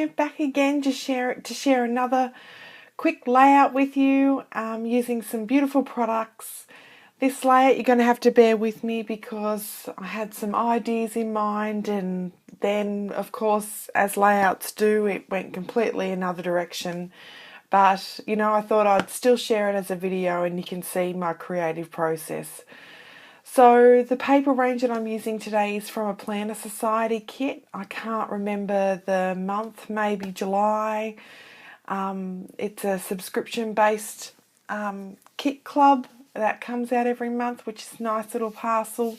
here, back again to share another quick layout with you using some beautiful products. This layout you're going to have to bear with me because I had some ideas in mind, and then of course, as layouts do, it went completely another direction. But you know, I thought I'd still share it as a video and you can see my creative process. So the paper range that I'm using today is from a Planner Society kit. I can't remember the month, maybe July. It's a subscription-based kit club that comes out every month, which is a nice little parcel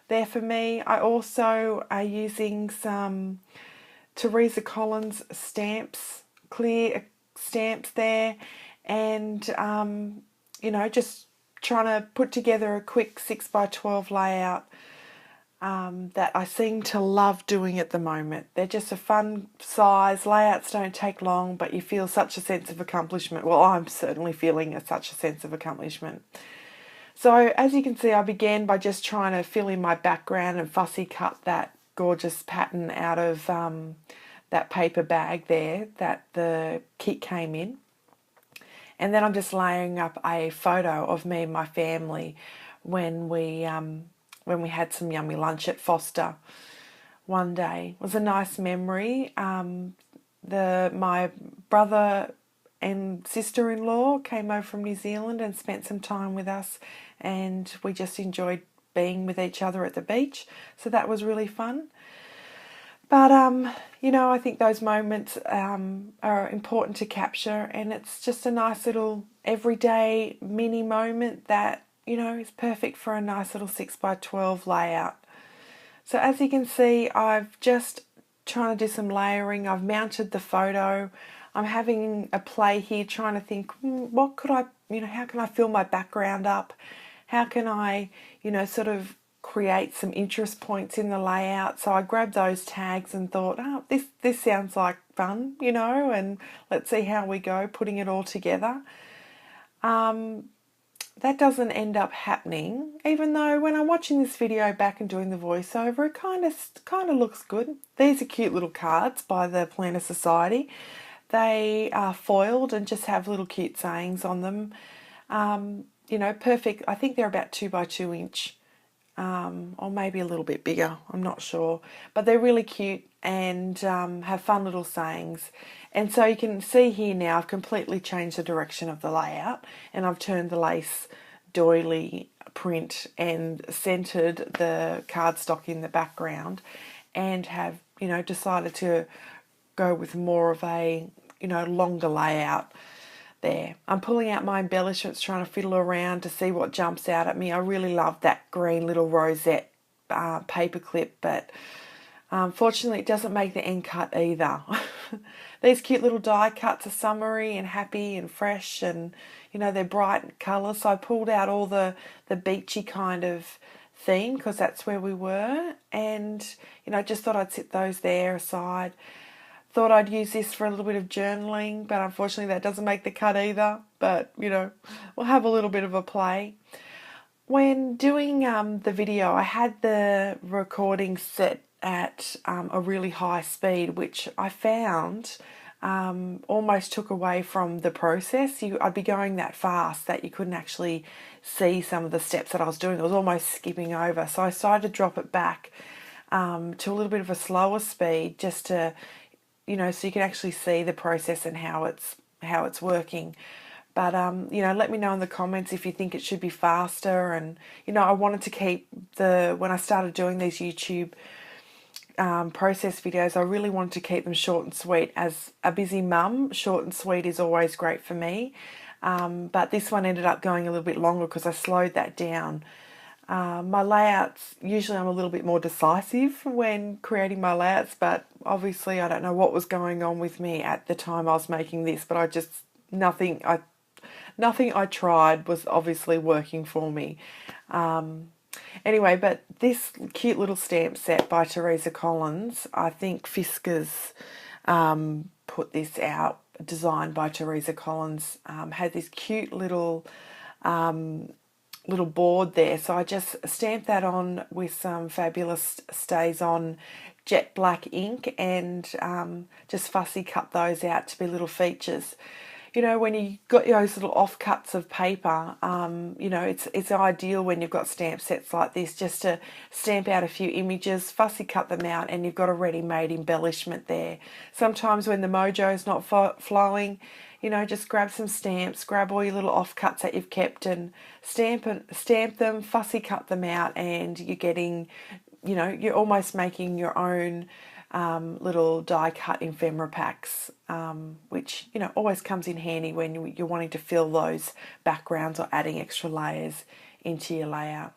there for me. I also are using some Teresa Collins stamps, clear stamps there, and you know, just trying to put together a quick 6x12 layout that I seem to love doing at the moment. They're just a fun size. Layouts don't take long, but you feel such a sense of accomplishment. Well, I'm certainly feeling such a sense of accomplishment. So as you can see, I began by just trying to fill in my background and fussy cut that gorgeous pattern out of that paper bag there that the kit came in. And then I'm just layering up a photo of me and my family when we had some yummy lunch at Foster one day. It was a nice memory. My brother and sister-in-law came over from New Zealand and spent some time with us, and we just enjoyed being with each other at the beach. So that was really fun. But, you know, I think those moments are important to capture, and it's just a nice little everyday mini moment that, you know, is perfect for a nice little 6x12 layout. So as you can see, I've just trying to do some layering. I've mounted the photo. I'm having a play here trying to think, what could I, you know, how can I fill my background up? How can I, you know, sort of create some interest points in the layout? So I grabbed those tags and thought, oh, this sounds like fun, you know, and let's see how we go putting it all together. That doesn't end up happening, even though when I'm watching this video back and doing the voiceover, it kind of looks good. These are cute little cards by the Planner Society. They are foiled and just have little cute sayings on them. You know, perfect. I think they're about 2x2 inch. Or maybe a little bit bigger, I'm not sure, but they're really cute and have fun little sayings. And so you can see here now I've completely changed the direction of the layout, and I've turned the lace doily print and centered the cardstock in the background, and have, you know, decided to go with more of a, you know, longer layout there. I'm pulling out my embellishments, trying to fiddle around to see what jumps out at me. I really love that green little rosette paper clip, but unfortunately it doesn't make the end cut either. These cute little die cuts are summery and happy and fresh, and you know, they're bright colours. So I pulled out all the beachy kind of theme because that's where we were, and you know, just thought I'd sit those there aside. Thought I'd use this for a little bit of journaling, but unfortunately that doesn't make the cut either. But, you know, we'll have a little bit of a play. When doing the video, I had the recording set at a really high speed, which I found almost took away from the process. I'd be going that fast that you couldn't actually see some of the steps that I was doing. I was almost skipping over. So I decided to drop it back to a little bit of a slower speed, just to, you know, so you can actually see the process and how it's working. But you know, let me know in the comments if you think it should be faster. And you know, I wanted to keep when I started doing these YouTube process videos, I really wanted to keep them short and sweet. As a busy mum, short and sweet is always great for me. But this one ended up going a little bit longer because I slowed that down. My layouts, usually I'm a little bit more decisive when creating my layouts, but obviously I don't know what was going on with me at the time I was making this, but nothing I tried was obviously working for me. Anyway, but this cute little stamp set by Teresa Collins, I think Fisker's put this out, designed by Teresa Collins, had this cute little board there. So I just stamped that on with some fabulous Stays On jet black ink and just fussy cut those out to be little features. You know, when you got those little offcuts of paper, you know, it's ideal when you've got stamp sets like this just to stamp out a few images, fussy cut them out, and you've got a ready-made embellishment there. Sometimes when the mojo's not flowing, you know, just grab some stamps, grab all your little offcuts that you've kept and stamp them, fussy cut them out, and you're getting, you know, you're almost making your own little die cut ephemera packs, which, you know, always comes in handy when you're wanting to fill those backgrounds or adding extra layers into your layout.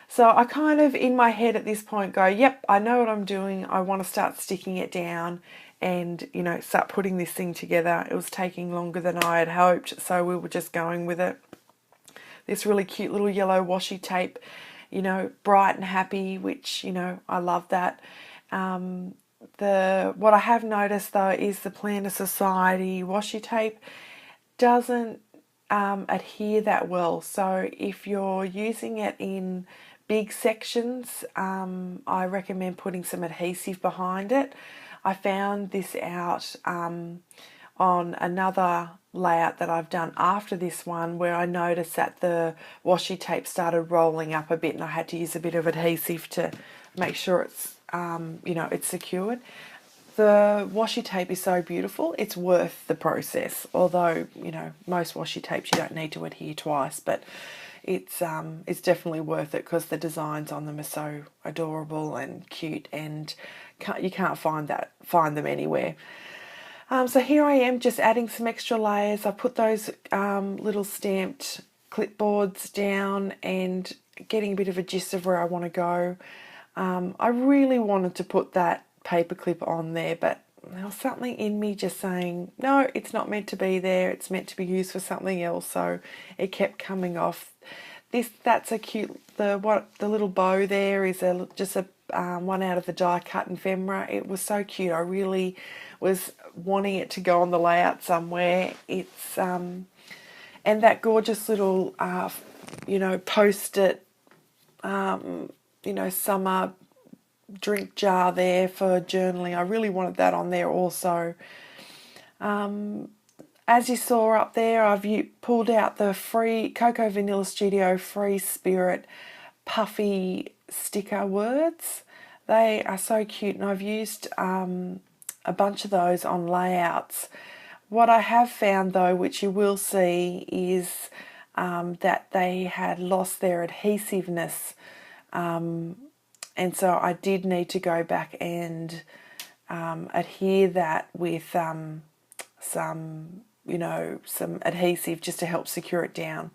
So I kind of in my head at this point go, yep, I know what I'm doing. I want to start sticking it down and, you know, start putting this thing together. It was taking longer than I had hoped, so we were just going with it. This really cute little yellow washi tape, you know, bright and happy, which, you know, I love that. What I have noticed though is the Planner Society washi tape doesn't adhere that well. So if you're using it in big sections, I recommend putting some adhesive behind it. I found this out on another layout that I've done after this one, where I noticed that the washi tape started rolling up a bit and I had to use a bit of adhesive to make sure it's you know, it's secured. The washi tape is so beautiful, it's worth the process, although, you know, most washi tapes you don't need to adhere twice, but it's definitely worth it because the designs on them are so adorable and cute, and you can't find them anywhere. So here I am just adding some extra layers. I put those little stamped clipboards down and getting a bit of a gist of where I want to go. I really wanted to put that paperclip on there, but there was something in me just saying, no, it's not meant to be there. It's meant to be used for something else. So it kept coming off. That's a cute, the little bow there is just a one out of the die cut ephemera. It was so cute. I really was wanting it to go on the layout somewhere. It's and that gorgeous little you know, post-it you know, summer drink jar there for journaling. I really wanted that on there also. As you saw up there, I've pulled out the free Cocoa Vanilla Studio Free Spirit puffy sticker words. They are so cute, and I've used a bunch of those on layouts. What I have found though, which you will see, is that they had lost their adhesiveness, and so I did need to go back and adhere that with some, you know, some adhesive just to help secure it down.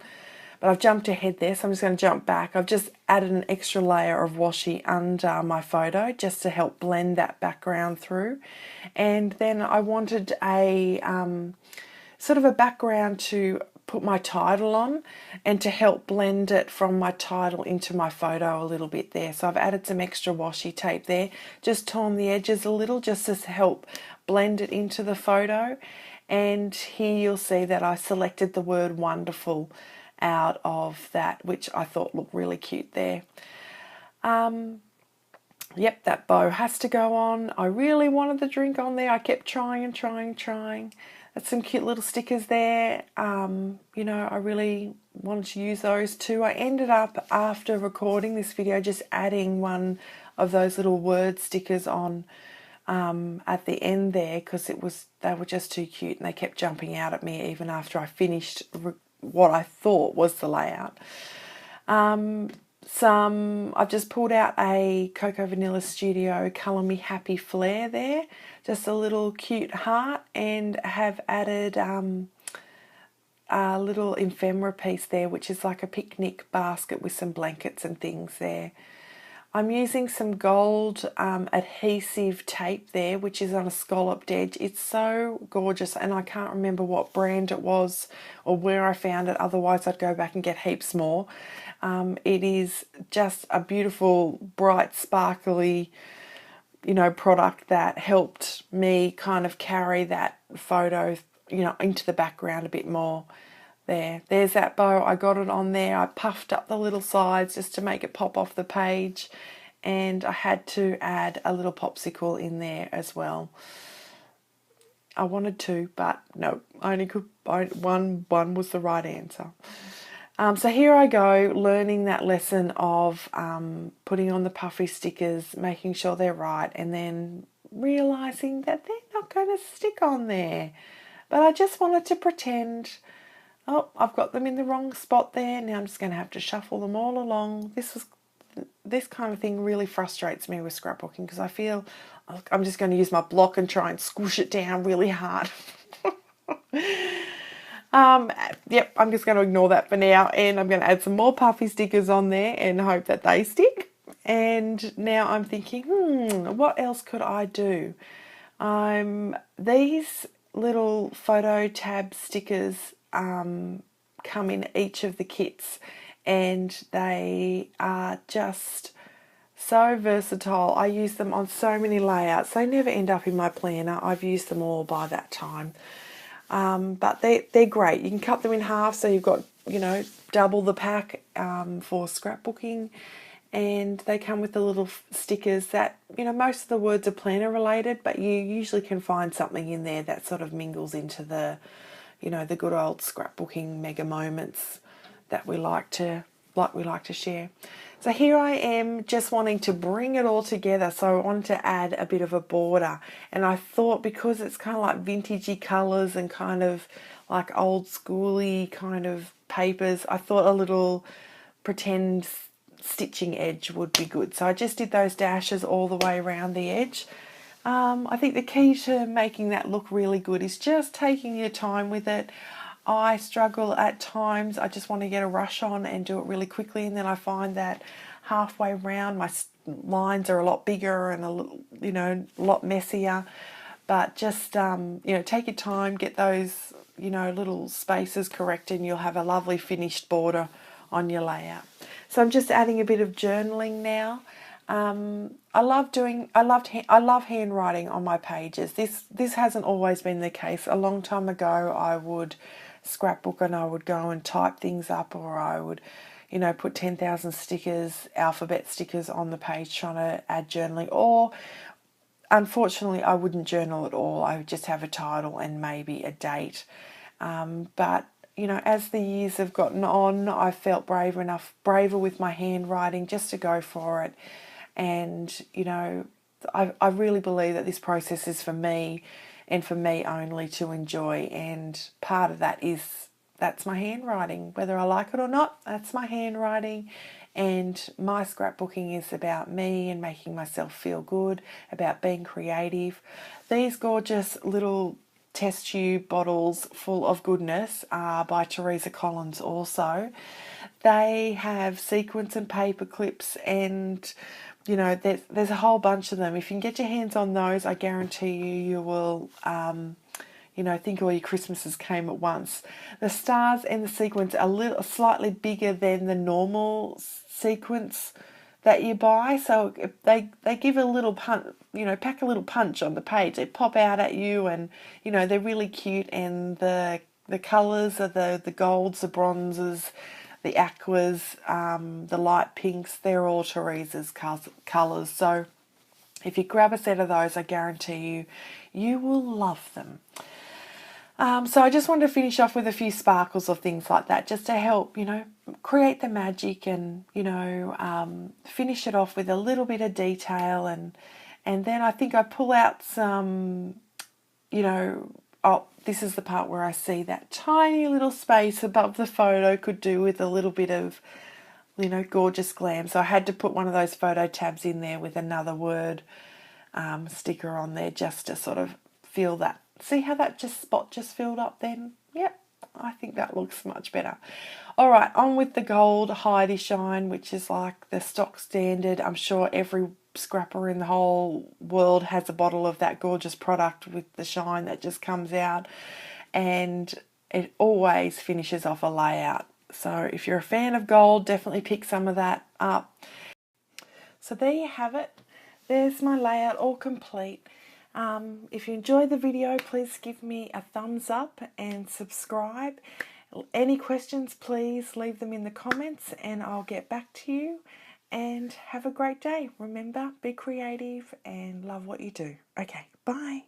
But I've jumped ahead there, so I'm just going to jump back. I've just added an extra layer of washi under my photo just to help blend that background through. And then I wanted a sort of a background to put my title on and to help blend it from my title into my photo a little bit there. So I've added some extra washi tape there, just torn the edges a little just to help blend it into the photo. And here you'll see that I selected the word wonderful out of that, which I thought looked really cute there. Yep, that bow has to go on. I really wanted the drink on there. I kept trying and trying. That's some cute little stickers there. You know, I really wanted to use those too. I ended up, after recording this video, just adding one of those little word stickers on at the end there, because they were just too cute and they kept jumping out at me even after I finished what I thought was the layout. I've just pulled out a Cocoa Vanilla Studio Colour Me Happy Flare there, just a little cute heart, and have added a little ephemera piece there, which is like a picnic basket with some blankets and things there. I'm using some gold adhesive tape there, which is on a scalloped edge. It's so gorgeous, and I can't remember what brand it was or where I found it, otherwise I'd go back and get heaps more. It is just a beautiful, bright, sparkly, you know, product that helped me kind of carry that photo, you know, into the background a bit more. There's that bow. I got it on there. I puffed up the little sides just to make it pop off the page, and I had to add a little popsicle in there as well. I wanted to, but no, I only could. One was the right answer. So here I go, learning that lesson of putting on the puffy stickers, making sure they're right, and then realising that they're not going to stick on there. But I just wanted to pretend, oh, I've got them in the wrong spot there. Now I'm just going to have to shuffle them all along. This kind of thing really frustrates me with scrapbooking because I feel I'm just going to use my block and try and squish it down really hard. Yep, I'm just going to ignore that for now, and I'm going to add some more puffy stickers on there and hope that they stick. And now I'm thinking, what else could I do? These little photo tab stickers come in each of the kits, and they are just so versatile. I use them on so many layouts. They never end up in my planner. I've used them all by that time. But they're great. You can cut them in half, so you've got, double the pack for scrapbooking, and they come with the little stickers that, most of the words are planner related, but you usually can find something in there that sort of mingles into the, the good old scrapbooking mega moments that we like to share. So here I am just wanting to bring it all together. So I wanted to add a bit of a border, and I thought because it's kind of like vintagey colours and kind of like old schooly kind of papers, I thought a little pretend stitching edge would be good. So I just did those dashes all the way around the edge. I think the key to making that look really good is just taking your time with it. I struggle at times. I just want to get a rush on and do it really quickly, and then I find that halfway around my lines are a lot bigger and a lot messier. But just take your time, get those little spaces correct, and you'll have a lovely finished border on your layout. So I'm just adding a bit of journaling now. I love handwriting on my pages. This hasn't always been the case. A long time ago, I would scrapbook and I would go and type things up, or I would, put 10,000 stickers, alphabet stickers on the page trying to add journaling. Or, unfortunately, I wouldn't journal at all. I would just have a title and maybe a date. But as the years have gotten on, I felt braver with my handwriting just to go for it. And, I really believe that this process is for me and for me only to enjoy. And part of that's my handwriting. Whether I like it or not, that's my handwriting. And my scrapbooking is about me and making myself feel good, about being creative. These gorgeous little test tube bottles full of goodness are by Teresa Collins also. They have sequins and paper clips, and there's a whole bunch of them. If you can get your hands on those, I guarantee you will think all your Christmases came at once. The stars and the sequins are slightly bigger than the normal sequins that you buy, so they give a little punch, pack a little punch on the page. They pop out at you, and they're really cute. And the colours are the golds, the bronzes, the aquas, the light pinks. They're all Teresa's colours. So if you grab a set of those, I guarantee you will love them. So I just wanted to finish off with a few sparkles of things like that, just to help, create the magic and, finish it off with a little bit of detail. And then I think I pull out some, this is the part where I see that tiny little space above the photo could do with a little bit of, gorgeous glam. So I had to put one of those photo tabs in there with another word sticker on there just to sort of feel that. See how that spot just filled up then? Yep, I think that looks much better. All right, on with the gold Heidi Shine, which is like the stock standard. I'm sure every scrapper in the whole world has a bottle of that gorgeous product with the shine that just comes out, and it always finishes off a layout. So if you're a fan of gold, definitely pick some of that up. So there you have it. There's my layout all complete. If you enjoyed the video, please give me a thumbs up and subscribe. Any questions, please leave them in the comments and I'll get back to you. and have a great day. Remember, be creative and love what you do. Okay, bye.